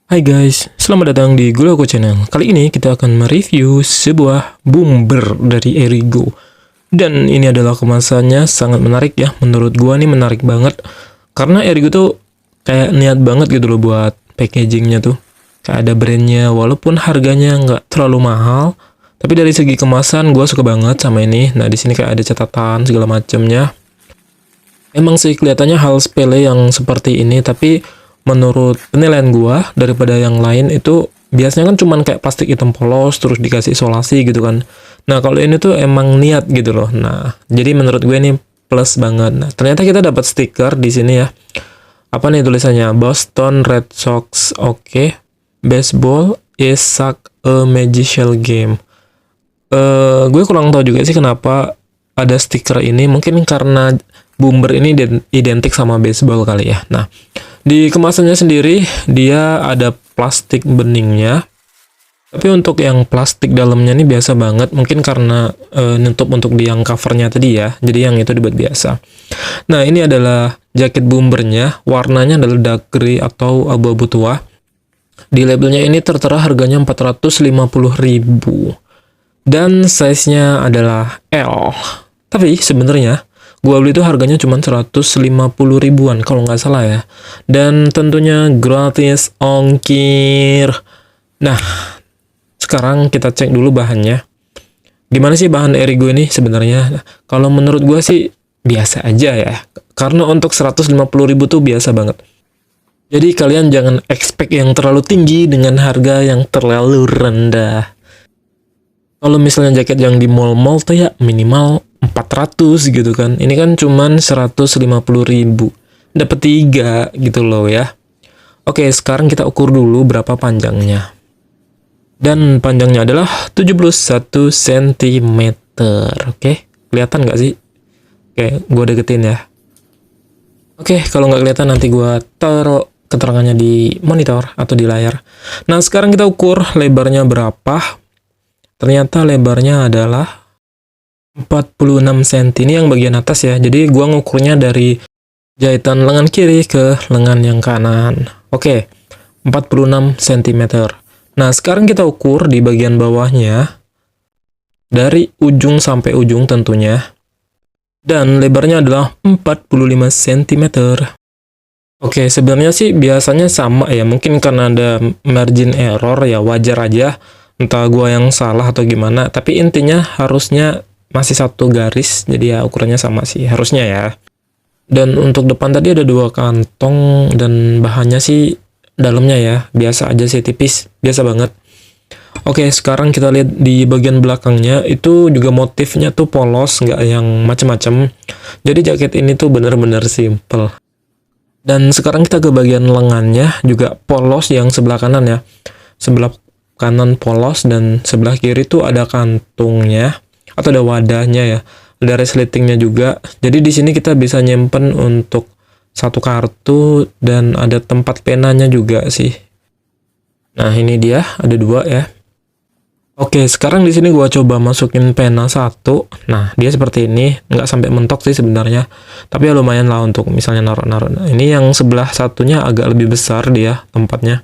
Hai guys, selamat datang di Gulaku Channel. Kali ini kita akan mereview sebuah bomber dari Erigo. Dan ini adalah kemasannya sangat menarik ya. Menurut gua nih menarik banget. Karena Erigo tuh kayak niat banget gitu loh buat packagingnya tuh. Kayak ada brandnya, walaupun harganya nggak terlalu mahal. Tapi dari segi kemasan gua suka banget sama ini. Nah di sini kayak ada catatan segala macamnya. Emang sih kelihatannya hal sepele yang seperti ini, tapi menurut penilaian gua daripada yang lain itu biasanya kan cuman kayak plastik hitam polos terus dikasih isolasi gitu kan. Nah, kalau ini tuh emang niat gitu loh. Nah, jadi menurut gue ini plus banget. Nah, ternyata kita dapat stiker di sini ya. Apa nih tulisannya? Boston Red Sox. Oke. Baseball is such a magical game. Gue kurang tahu juga sih kenapa ada stiker ini. Mungkin karena bomber ini identik sama baseball kali ya. Nah, di kemasannya sendiri, dia ada plastik beningnya. Tapi untuk yang plastik dalamnya ini biasa banget. Mungkin karena nutup untuk di yang covernya tadi ya. Jadi yang itu dibuat biasa. Nah, ini adalah jaket bombernya. Warnanya adalah dark grey atau abu-abu tua. Di labelnya ini tertera harganya 450.000. Dan size-nya adalah L. Tapi sebenarnya gua beli itu harganya cuma 150 ribuan kalau nggak salah ya. Dan tentunya gratis ongkir. Nah, sekarang kita cek dulu bahannya. Gimana sih bahan Erigo ini sebenarnya? Kalau menurut gua sih biasa aja ya. Karena untuk 150 ribu tuh biasa banget. Jadi kalian jangan expect yang terlalu tinggi dengan harga yang terlalu rendah. Kalau misalnya jaket yang di mall-mall tuh ya minimal 400 gitu kan. Ini kan cuman 150 ribu. Dapat 3 gitu loh ya. Oke, sekarang kita ukur dulu berapa panjangnya. Dan panjangnya adalah 71 cm. Oke, kelihatan nggak sih? Oke, gue deketin ya. Oke, kalau nggak kelihatan nanti gue taruh keterangannya di monitor atau di layar. Nah, sekarang kita ukur lebarnya berapa. Ternyata lebarnya adalah 46 cm. Ini yang bagian atas ya. Jadi gua ngukurnya dari jahitan lengan kiri ke lengan yang kanan. Oke, 46 cm. Nah, sekarang kita ukur di bagian bawahnya. Dari ujung sampai ujung tentunya. Dan lebarnya adalah 45 cm. Oke, sebenarnya sih biasanya sama ya. Mungkin karena ada margin error ya, wajar aja. Entah gua yang salah atau gimana. Tapi intinya harusnya masih satu garis, jadi ya ukurannya sama sih, harusnya ya. Dan untuk depan tadi ada 2 kantong, dan bahannya sih dalamnya ya, biasa aja sih, tipis, biasa banget. Oke, sekarang kita lihat di bagian belakangnya, itu juga motifnya tuh polos, nggak yang macem-macem. Jadi jaket ini tuh bener-bener simple. Dan sekarang kita ke bagian lengannya, juga polos yang sebelah kanan ya. Sebelah kanan polos, dan sebelah kiri tuh ada kantungnya. Atau ada wadahnya ya, ada resletingnya juga. Jadi di sini kita bisa nyimpen untuk satu kartu dan ada tempat penanya juga sih. Nah ini dia, ada 2 ya. Oke, sekarang di sini gua coba masukin pena 1. Nah dia seperti ini, nggak sampai mentok sih sebenarnya, tapi ya lumayan lah untuk misalnya naruh-naruh. Nah, ini yang sebelah satunya agak lebih besar dia tempatnya.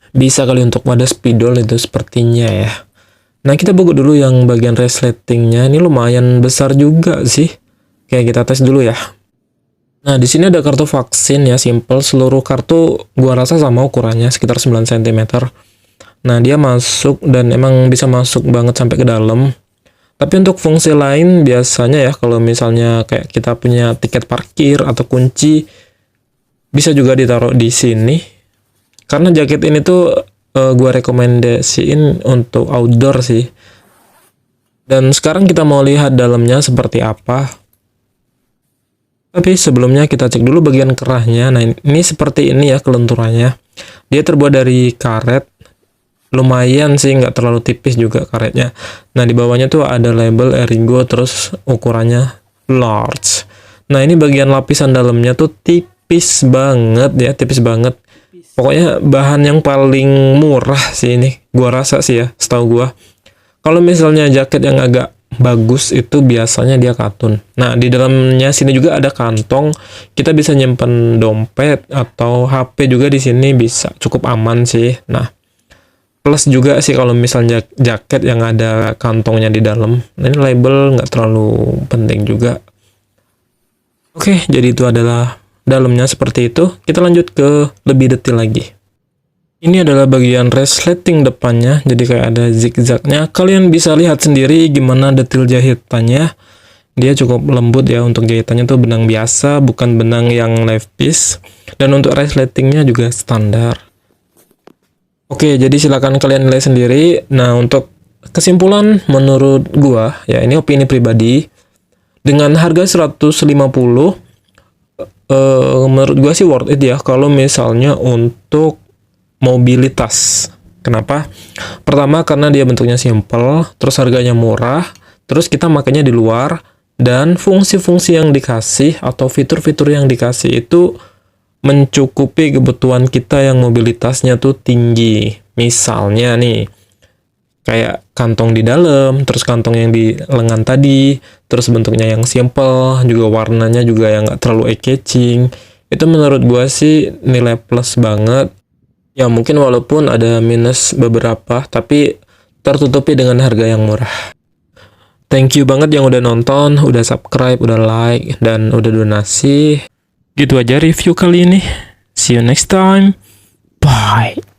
Bisa kali untuk wadah spidol itu sepertinya ya. Nah, kita buka dulu yang bagian resletingnya. Ini lumayan besar juga sih. Oke, kita tes dulu ya. Nah, di sini ada kartu vaksin ya, simple. Seluruh kartu gua rasa sama ukurannya, sekitar 9 cm. Nah, dia masuk dan emang bisa masuk banget sampai ke dalam. Tapi untuk fungsi lain biasanya ya, kalau misalnya kayak kita punya tiket parkir atau kunci, bisa juga ditaruh di sini. Karena jaket ini tuh gue rekomendasiin untuk outdoor sih. Dan sekarang kita mau lihat dalamnya seperti apa. Tapi sebelumnya kita cek dulu bagian kerahnya. Nah ini seperti ini ya kelenturannya. Dia terbuat dari karet. Lumayan sih, nggak terlalu tipis juga karetnya. Nah di bawahnya tuh ada label Erigo, terus ukurannya large. Nah ini bagian lapisan dalamnya tuh tipis banget ya, tipis banget. Pokoknya bahan yang paling murah sih ini, gua rasa sih ya, setahu gua. Kalau misalnya jaket yang agak bagus itu biasanya dia katun. Nah, di dalamnya sini juga ada kantong. Kita bisa nyimpen dompet atau HP juga di sini bisa cukup aman sih. Nah, plus juga sih kalau misalnya jaket yang ada kantongnya di dalam. Nah, ini label nggak terlalu penting juga. Oke, jadi itu adalah dalamnya seperti itu. Kita lanjut ke lebih detail lagi. Ini adalah bagian resleting depannya, jadi kayak ada zigzagnya. Kalian bisa lihat sendiri gimana detail jahitannya. Dia cukup lembut ya, untuk jahitannya tuh benang biasa, bukan benang yang left piece. Dan untuk resletingnya juga standar. Oke, jadi silakan kalian nilai sendiri. Nah, untuk kesimpulan menurut gua, ya ini opini pribadi, dengan harga 150, menurut gua sih worth it ya, kalau misalnya untuk mobilitas. Kenapa? Pertama karena dia bentuknya simple, terus harganya murah, terus kita makanya di luar, dan fungsi-fungsi yang dikasih atau fitur-fitur yang dikasih itu mencukupi kebutuhan kita yang mobilitasnya tuh tinggi. Misalnya nih, kayak kantong di dalam, terus kantong yang di lengan tadi, terus bentuknya yang simple, juga warnanya juga yang nggak terlalu eye-catching. Itu menurut gua sih nilai plus banget. Ya mungkin walaupun ada minus beberapa, tapi tertutupi dengan harga yang murah. Thank you banget yang udah nonton, udah subscribe, udah like, dan udah donasi. Gitu aja review kali ini. See you next time. Bye.